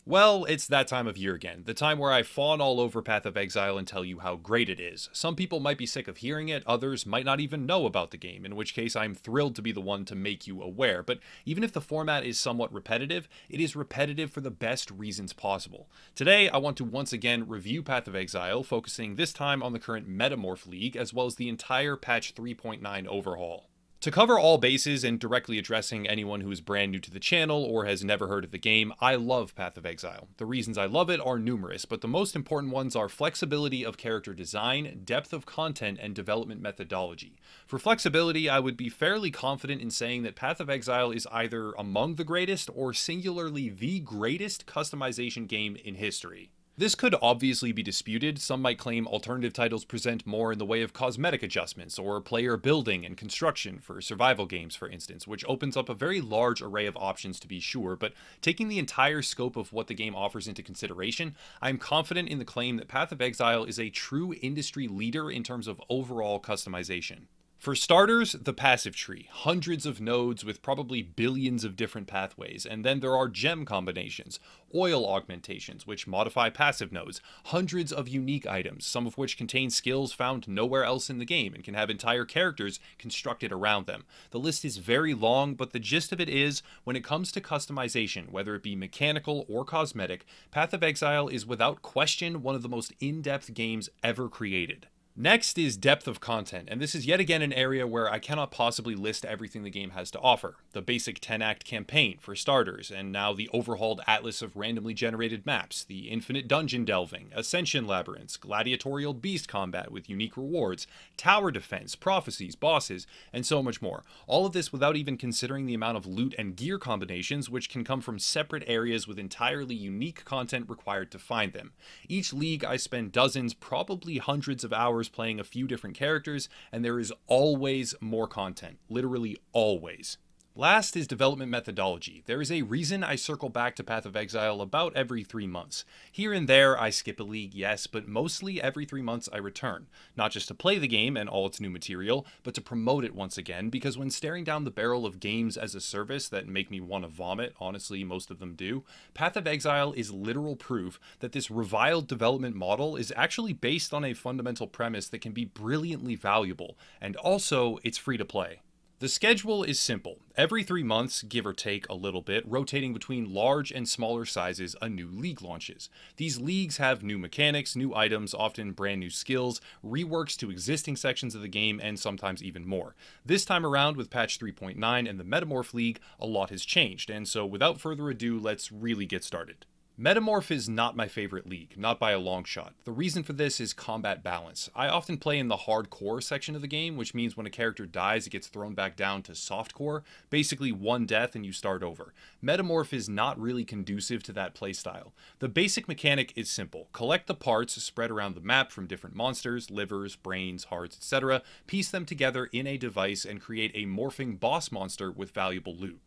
Well, it's that time of year again, the time where I fawn all over Path of Exile and tell you how great it is. Some people might be sick of hearing it, others might not even know about the game, in which case I'm thrilled to be the one to make you aware. But even if the format is somewhat repetitive, it is repetitive for the best reasons possible. Today, I want to once again review Path of Exile, focusing this time on the current Metamorph League, as well as the entire patch 3.9 overhaul. To cover all bases and directly addressing anyone who is brand new to the channel or has never heard of the game, I love Path of Exile. The reasons I love it are numerous, but the most important ones are flexibility of character design, depth of content, and development methodology. For flexibility, I would be fairly confident in saying that Path of Exile is either among the greatest or singularly the greatest customization game in history. This could obviously be disputed. Some might claim alternative titles present more in the way of cosmetic adjustments or player building and construction for survival games, for instance, which opens up a very large array of options to be sure, but taking the entire scope of what the game offers into consideration, I am confident in the claim that Path of Exile is a true industry leader in terms of overall customization. For starters, the passive tree, hundreds of nodes with probably billions of different pathways, and then there are gem combinations, oil augmentations which modify passive nodes, hundreds of unique items, some of which contain skills found nowhere else in the game and can have entire characters constructed around them. The list is very long, but the gist of it is, when it comes to customization, whether it be mechanical or cosmetic, Path of Exile is without question one of the most in-depth games ever created. Next is depth of content, and this is yet again an area where I cannot possibly list everything the game has to offer. The basic 10-act campaign, for starters, and now the overhauled atlas of randomly generated maps, the infinite dungeon delving, ascension labyrinths, gladiatorial beast combat with unique rewards, tower defense, prophecies, bosses, and so much more. All of this without even considering the amount of loot and gear combinations which can come from separate areas with entirely unique content required to find them. Each league I spend dozens, probably hundreds of hours playing a few different characters, and there is always more content. Literally always. Last is development methodology. There is a reason I circle back to Path of Exile about every 3 months. Here and there I skip a league, yes, but mostly every 3 months I return. Not just to play the game and all its new material, but to promote it once again, because when staring down the barrel of games as a service that make me want to vomit, honestly most of them do, Path of Exile is literal proof that this reviled development model is actually based on a fundamental premise that can be brilliantly valuable, and also it's free to play. The schedule is simple. Every 3 months, give or take a little bit, rotating between large and smaller sizes, a new league launches. These leagues have new mechanics, new items, often brand new skills, reworks to existing sections of the game, and sometimes even more. This time around with patch 3.9 and the Metamorph League, a lot has changed, and so without further ado, let's really get started. Metamorph is not my favorite league, not by a long shot. The reason for this is combat balance. I often play in the hardcore section of the game, which means when a character dies it gets thrown back down to softcore, basically one death and you start over. Metamorph is not really conducive to that playstyle. The basic mechanic is simple. Collect the parts spread around the map from different monsters, livers, brains, hearts, etc., piece them together in a device and create a morphing boss monster with valuable loot.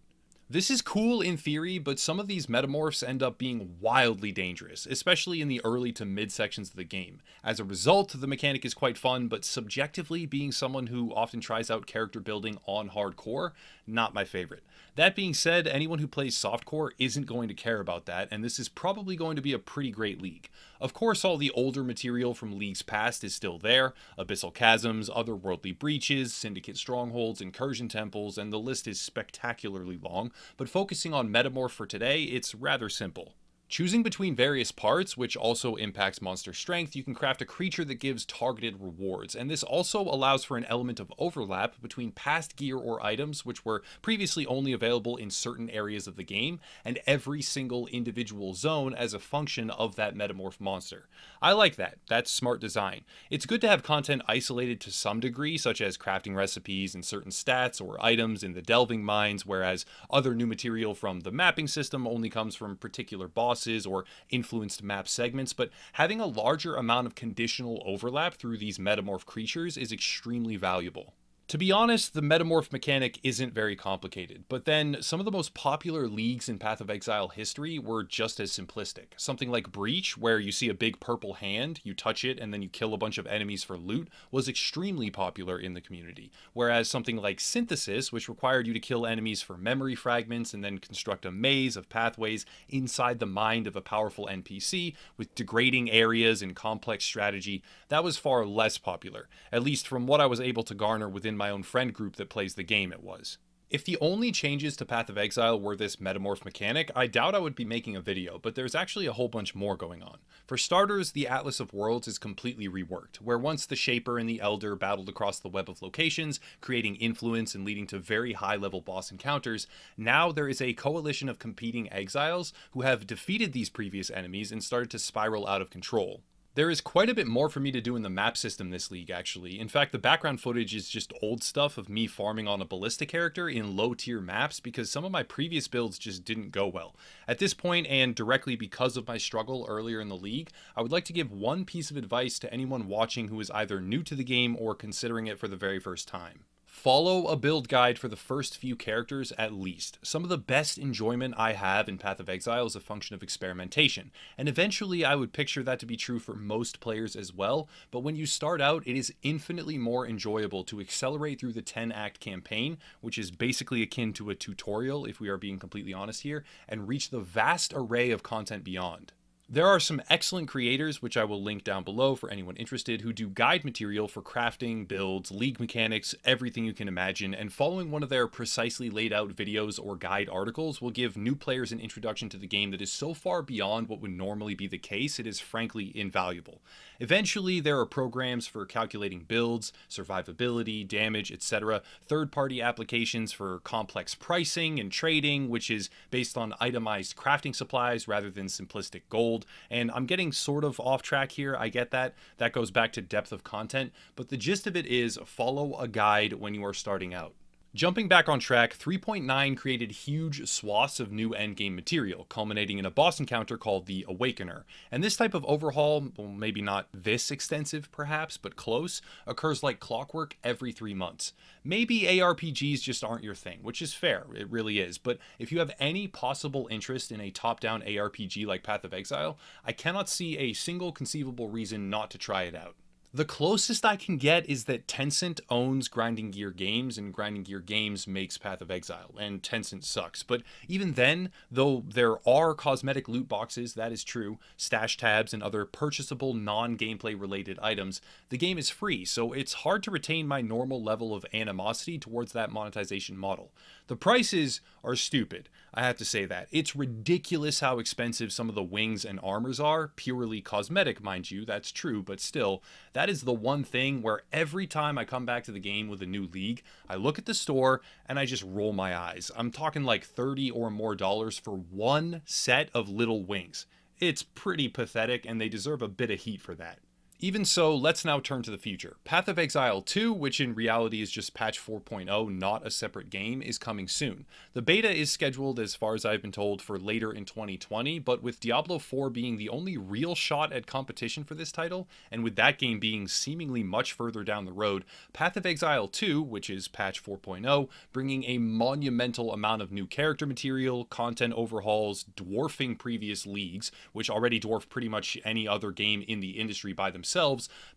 This is cool in theory, but some of these metamorphs end up being wildly dangerous, especially in the early to mid sections of the game. As a result, the mechanic is quite fun, but subjectively, being someone who often tries out character building on hardcore, not my favorite. That being said, anyone who plays softcore isn't going to care about that, and this is probably going to be a pretty great league. Of course, all the older material from leagues past is still there: Abyssal Chasms, Otherworldly Breaches, Syndicate Strongholds, Incursion Temples, and the list is spectacularly long. But focusing on Metamorph for today, it's rather simple. Choosing between various parts, which also impacts monster strength, you can craft a creature that gives targeted rewards, and this also allows for an element of overlap between past gear or items which were previously only available in certain areas of the game, and every single individual zone as a function of that metamorph monster. I like that. That's smart design. It's good to have content isolated to some degree, such as crafting recipes and certain stats or items in the delving mines, whereas other new material from the mapping system only comes from particular bosses or influenced map segments, but having a larger amount of conditional overlap through these metamorph creatures is extremely valuable. To be honest, the metamorph mechanic isn't very complicated, but then some of the most popular leagues in Path of Exile history were just as simplistic. Something like Breach, where you see a big purple hand, you touch it, and then you kill a bunch of enemies for loot, was extremely popular in the community. Whereas something like Synthesis, which required you to kill enemies for memory fragments and then construct a maze of pathways inside the mind of a powerful NPC with degrading areas and complex strategy, that was far less popular, at least from what I was able to garner within my own friend group that plays the game it was. If the only changes to Path of Exile were this metamorph mechanic, I doubt I would be making a video, but there's actually a whole bunch more going on. For starters, the Atlas of Worlds is completely reworked, where once the Shaper and the Elder battled across the web of locations, creating influence and leading to very high-level boss encounters, now there is a coalition of competing exiles who have defeated these previous enemies and started to spiral out of control. There is quite a bit more for me to do in the map system this league, actually. In fact, the background footage is just old stuff of me farming on a ballista character in low-tier maps because some of my previous builds just didn't go well. At this point, and directly because of my struggle earlier in the league, I would like to give one piece of advice to anyone watching who is either new to the game or considering it for the very first time. Follow a build guide for the first few characters at least. Some of the best enjoyment I have in Path of Exile is a function of experimentation, and eventually I would picture that to be true for most players as well, but when you start out, it is infinitely more enjoyable to accelerate through the 10-act campaign, which is basically akin to a tutorial if we are being completely honest here, and reach the vast array of content beyond. There are some excellent creators, which I will link down below for anyone interested, who do guide material for crafting, builds, league mechanics, everything you can imagine, and following one of their precisely laid out videos or guide articles will give new players an introduction to the game that is so far beyond what would normally be the case, it is frankly invaluable. Eventually, there are programs for calculating builds, survivability, damage, etc., third-party applications for complex pricing and trading, which is based on itemized crafting supplies rather than simplistic gold. And I'm getting sort of off track here, I get that. That goes back to depth of content, but the gist of it is follow a guide when you are starting out. Jumping back on track, 3.9 created huge swaths of new endgame material, culminating in a boss encounter called the Awakener. And this type of overhaul, well, maybe not this extensive perhaps, but close, occurs like clockwork every 3 months. Maybe ARPGs just aren't your thing, which is fair, it really is, but if you have any possible interest in a top-down ARPG like Path of Exile, I cannot see a single conceivable reason not to try it out. The closest I can get is that Tencent owns Grinding Gear Games, and Grinding Gear Games makes Path of Exile, and Tencent sucks. But even then, though there are cosmetic loot boxes, that is true, stash tabs, and other purchasable non-gameplay related items, the game is free, so it's hard to retain my normal level of animosity towards that monetization model. The prices are stupid, I have to say that. It's ridiculous how expensive some of the wings and armors are, purely cosmetic, mind you, that's true, but still, that is the one thing where every time I come back to the game with a new league, I look at the store and I just roll my eyes. I'm talking like $30 or more for one set of little wings. It's pretty pathetic and they deserve a bit of heat for that. Even so, let's now turn to the future. Path of Exile 2, which in reality is just patch 4.0, not a separate game, is coming soon. The beta is scheduled, as far as I've been told, for later in 2020, but with Diablo 4 being the only real shot at competition for this title, and with that game being seemingly much further down the road, Path of Exile 2, which is patch 4.0, bringing a monumental amount of new character material, content overhauls, dwarfing previous leagues, which already dwarf pretty much any other game in the industry by themselves,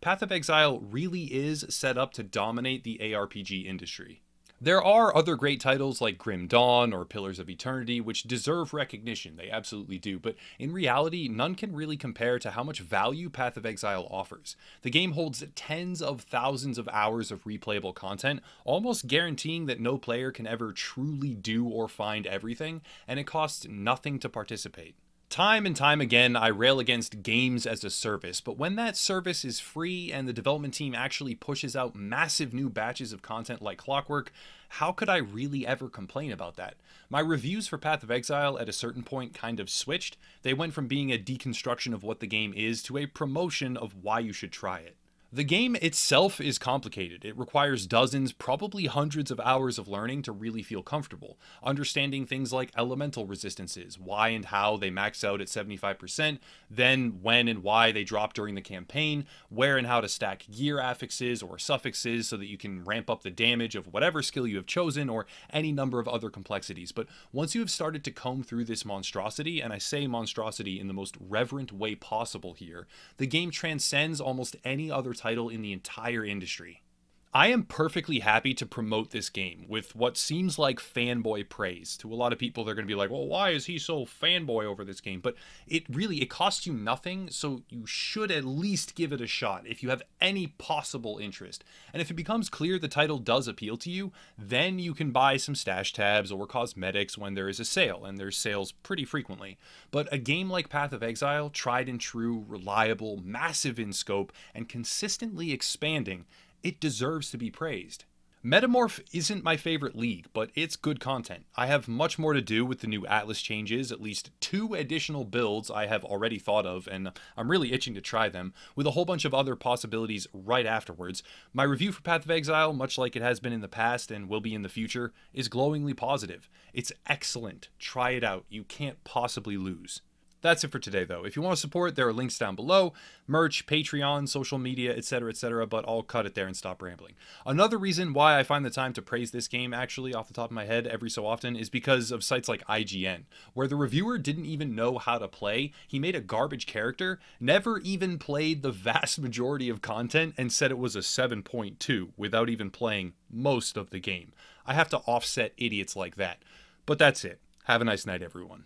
Path of Exile really is set up to dominate the ARPG industry. There are other great titles like Grim Dawn or Pillars of Eternity which deserve recognition, they absolutely do, but in reality none can really compare to how much value Path of Exile offers. The game holds tens of thousands of hours of replayable content, almost guaranteeing that no player can ever truly do or find everything, and it costs nothing to participate. Time and time again, I rail against games as a service, but when that service is free and the development team actually pushes out massive new batches of content like clockwork, how could I really ever complain about that? My reviews for Path of Exile at a certain point kind of switched. They went from being a deconstruction of what the game is to a promotion of why you should try it. The game itself is complicated. It requires dozens, probably hundreds of hours of learning to really feel comfortable. Understanding things like elemental resistances, why and how they max out at 75%, then when and why they drop during the campaign, where and how to stack gear affixes or suffixes so that you can ramp up the damage of whatever skill you have chosen, or any number of other complexities. But once you have started to comb through this monstrosity, and I say monstrosity in the most reverent way possible here, the game transcends almost any other title in the entire industry. I am perfectly happy to promote this game with what seems like fanboy praise. To a lot of people, they're going to be like, well, why is he so fanboy over this game? But it costs you nothing, so you should at least give it a shot if you have any possible interest. And if it becomes clear the title does appeal to you, then you can buy some stash tabs or cosmetics when there is a sale, and there's sales pretty frequently. But a game like Path of Exile, tried and true, reliable, massive in scope, and consistently expanding, it deserves to be praised. Metamorph isn't my favorite league, but it's good content. I have much more to do with the new Atlas changes, at least 2 additional builds I have already thought of, and I'm really itching to try them, with a whole bunch of other possibilities right afterwards. My review for Path of Exile, much like it has been in the past and will be in the future, is glowingly positive. It's excellent. Try it out. You can't possibly lose. That's it for today, though. If you want to support, there are links down below. Merch, Patreon, social media, etc., but I'll cut it there and stop rambling. Another reason why I find the time to praise this game, actually, off the top of my head every so often, is because of sites like IGN, where the reviewer didn't even know how to play. He made a garbage character, never even played the vast majority of content, and said it was a 7.2 without even playing most of the game. I have to offset idiots like that. But that's it. Have a nice night, everyone.